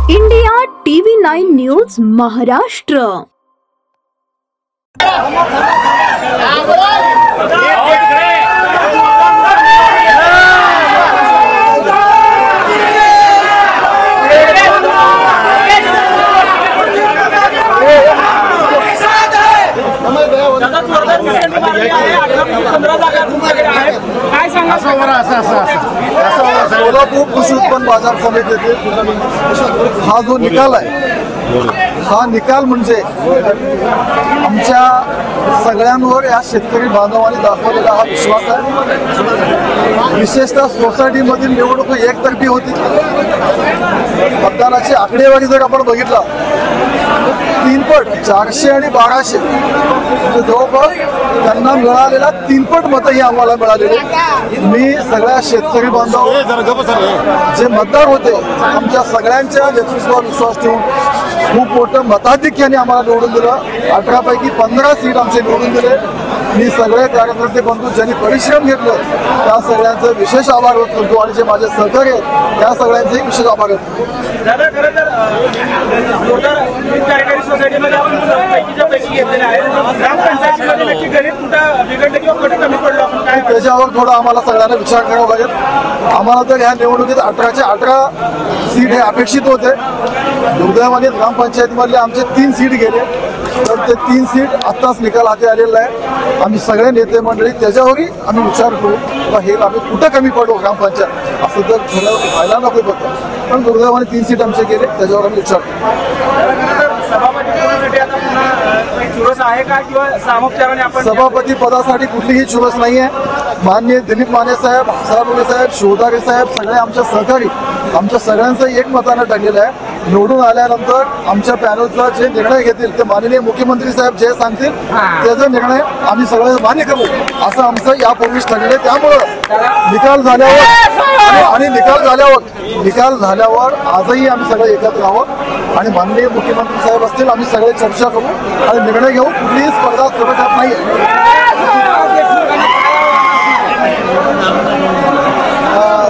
India TV 9 news Maharashtra. Solapur कृषी उत्पन्न बाजार समितीतील हा जो निकाल आहे, हा निकाल म्हणजे आमच्या सगळ्यांवर या शेतकरी बांधवांनी दाखवलेला हा विश्वास आहे। विशेषतः सोसायटीमधील निवडणूक एकतर्फी होती। मतदानाची आकडेवारी जर आपण बघितला, 3 पट 400 आणि 1200 जवळपास त्यांना मिळालेला 3 पट मतं ही आम्हाला मिळालेली। मी सगळ्या शेतकरी बांधव जे मतदार होते, आमच्या सगळ्यांच्या नेतृत्वावर विश्वास ठेवून खूप मोठं मताधिक्याने आम्हाला निवडून दिलं। 18 पैकी 15 सीट आमचे निवडून दिले। मी सगळे कार्यकर्ते बंधू ज्यांनी परिश्रम घेतले त्या सगळ्यांचे विशेष आभार व्यक्त करतो आणि जे माझे सहकारी आहेत त्या सगळ्यांचे विशेष आभार व्यक्त करतो। त्याच्यावर थोडा आम्हाला सगळ्यांना विचार करावा लागेल। आम्हाला तर ह्या निवडणुकीत 18चे 18 सीट हे अपेक्षित होते। दुर्दैवाने ग्रामपंचायतीमधले आमचे 3 सीट गेले, तर ते 3 सीट आत्ताच निकाल हाती आलेला आहे। आम्ही सगळे नेते मंडळी त्याच्यावरही आम्ही विचार करू का हे आम्ही कुठं कमी पडू ग्रामपंचायत असं तर ठरवलं व्हायला नको होतं, पण दुर्दैवाने 3 सीट आमचे गेले, त्याच्यावर आम्ही विचार करू। सभापती पदासाठी कुठलीही चुरस नाही आहे। माननीय दिलीप माने साहेब, हसाबुले साहेब, शिवदारे साहेब सगळे आमच्या सहकारी आमच्या सगळ्यांचं एकमतानं ठरलेलं आहे। निवडून आल्यानंतर आमच्या पॅनलचा जे निर्णय घेतील ते माननीय मुख्यमंत्री साहेब जे सांगतील त्याचा निर्णय आम्ही सगळे मान्य करू असं आमचं यापूर्वीच ठरलेलं आहे। त्यामुळं निकाल झाल्यावर आजही आम्ही सगळे एकत्र आहोत आणि माननीय मुख्यमंत्री साहेब असतील, आम्ही सगळे चर्चा करू आणि निर्णय घेऊ। कुठलीही स्पर्धा सुरक्षित नाही आहे।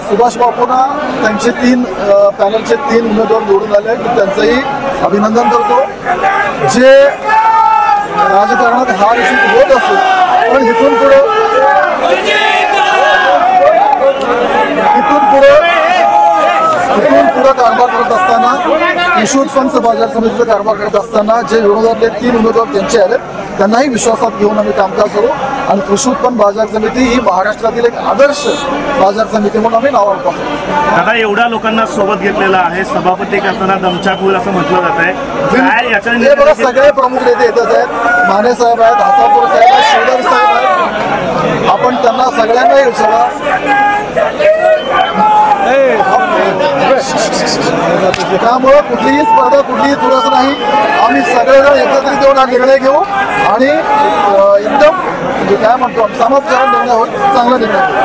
सुभाष बापूंना त्यांचे 3 पॅनलचे 3 उमेदवार निवडून आले, त्यांचंही अभिनंदन करतो। जे राजकारणात हार होत असतो, पण इथून पुढे कारभार करत असताना, कृषी उत्पन्न बाजार समितीचा कारभार करत असताना जे विरोधातले 3 उमेदवार त्यांचे आले त्यांनाही विश्वासात घेऊन आम्ही कामकाज करू आणि कृषी उत्पन्न बाजार समिती ही महाराष्ट्रातील एक आदर्श बाजार समिती म्हणून आम्ही नाव आणतो। दादा, एवढ्या लोकांना सोबत घेतलेला आहे, सभापती करताना दमछाक होईल असं म्हटलं जात आहे। बघा, सगळे प्रमुख नेते येतच आहेत। माने साहेब आहेत, हसापूर साहेब आहेत, शिवदारे साहेब आहेत। आपण त्यांना सगळ्यांनाही विचारा। त्यामुळे कुठलीही स्पर्धा कुठलीही चुरस नाही। आम्ही सगळेजण एकत्रित येऊन हा निर्णय घेऊ आणि एकदम म्हणजे काय म्हणतो समाजकारण निर्णय होईल, चांगला निर्णय होईल।